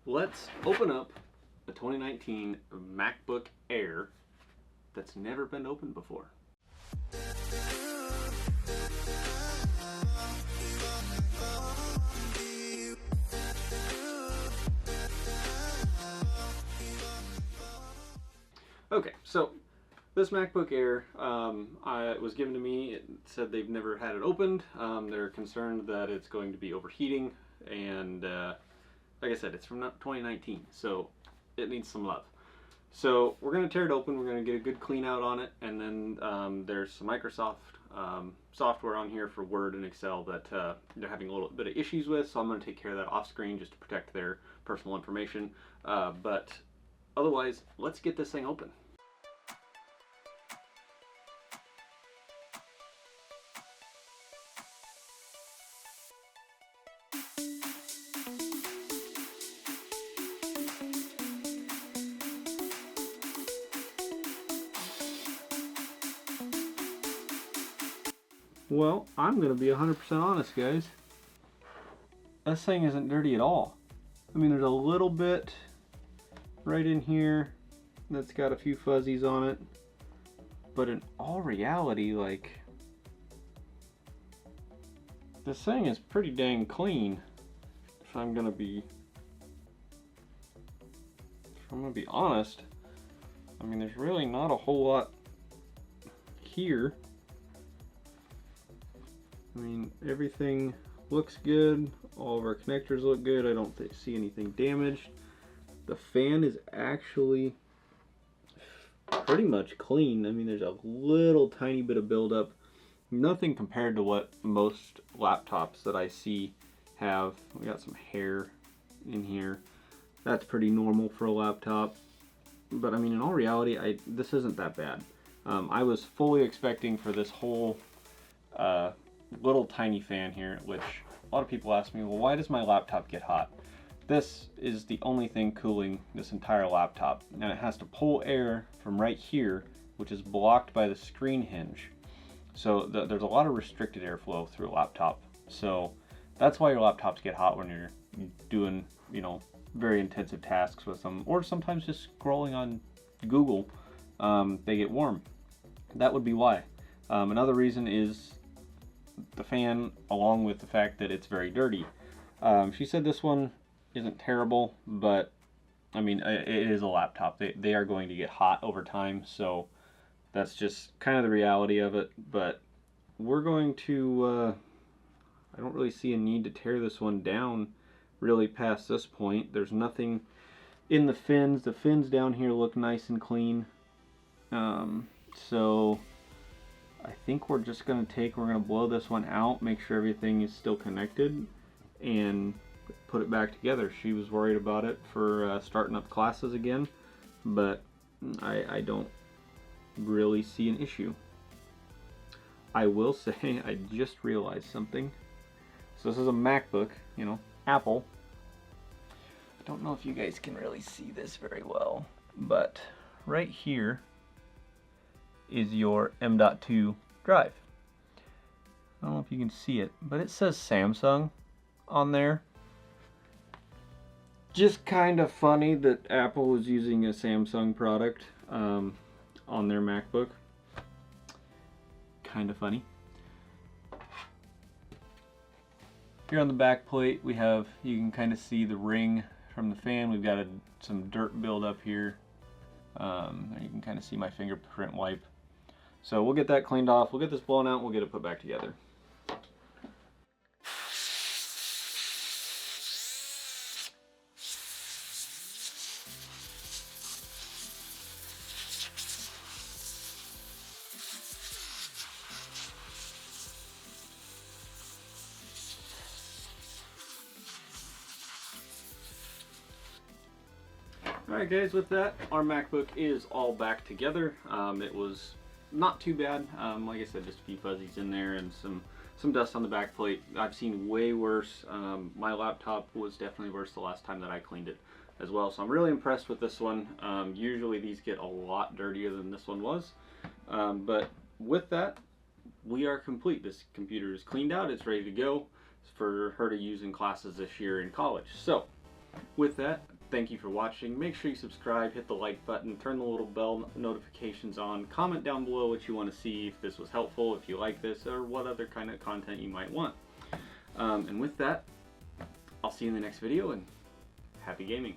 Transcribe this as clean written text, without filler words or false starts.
Let's open up a 2019 MacBook Air that's never been opened before. Okay, so this MacBook Air it was given to me. It said they've never had it opened. They're concerned that it's going to be overheating, and like I said, it's from 2019, so it needs some love. So we're going to tear it open. We're going to get a good clean out on it, and then there's some Microsoft software on here for Word and Excel that they're having a little bit of issues with, so I'm going to take care of that off screen just to protect their personal information. But otherwise, let's get this thing open. Well, I'm going to be 100% honest, guys. This thing isn't dirty at all. I mean, there's a little bit right in here that's got a few fuzzies on it. But in all reality, like, this thing is pretty dang clean. If I'm going to be honest. I mean, there's really not a whole lot here. I mean, everything looks good. All of our connectors look good. I don't see anything damaged. The fan is actually pretty much clean. I mean, there's a little tiny bit of buildup. Nothing compared to what most laptops that I see have. We got some hair in here. That's pretty normal for a laptop. But I mean, in all reality, this isn't that bad. I was fully expecting for this whole little tiny fan here, which a lot of people ask me, well, why does my laptop get hot? This is the only thing cooling this entire laptop, and it has to pull air from right here, which is blocked by the screen hinge. So there's a lot of restricted airflow through a laptop. So that's why your laptops get hot when you're doing, you know, very intensive tasks with them, or sometimes just scrolling on Google. They get warm. That would be why. Another reason is the fan, along with the fact that it's very dirty. She said this one isn't terrible, but I mean, it is a laptop. They are going to get hot over time, so that's just kind of the reality of it. But we're going to, I don't really see a need to tear this one down really past this point. There's nothing in the fins. The fins down here look nice and clean. So I think we're just going to blow this one out, make sure everything is still connected, and put it back together. She was worried about it for starting up classes again, but I don't really see an issue. I will say, I just realized something. So this is a MacBook, you know, Apple. I don't know if you guys can really see this very well, but right here is your M.2 drive. I don't know if you can see it, but it says Samsung on there. Just kind of funny that Apple was using a Samsung product on their MacBook. Kind of funny. Here on the back plate we have, you can kind of see the ring from the fan. We've got some dirt buildup here. You can kind of see my fingerprint wipe. So we'll get that cleaned off, we'll get this blown out, and we'll get it put back together. Alright guys, with that, our MacBook is all back together. It was not too bad. Like I said, just a few fuzzies in there and some dust on the back plate. I've seen way worse. My laptop was definitely worse the last time that I cleaned it as well. So I'm really impressed with this one. Usually these get a lot dirtier than this one was. But with that, we are complete. This computer is cleaned out. It's ready to go for her to use in classes this year in college. So with that, Thank you for watching. Make sure you subscribe, hit the like button, turn the little bell notifications on, comment down below what you want to see, if this was helpful, if you like this, or what other kind of content you might want. And with that, I'll see you in the next video, and happy gaming.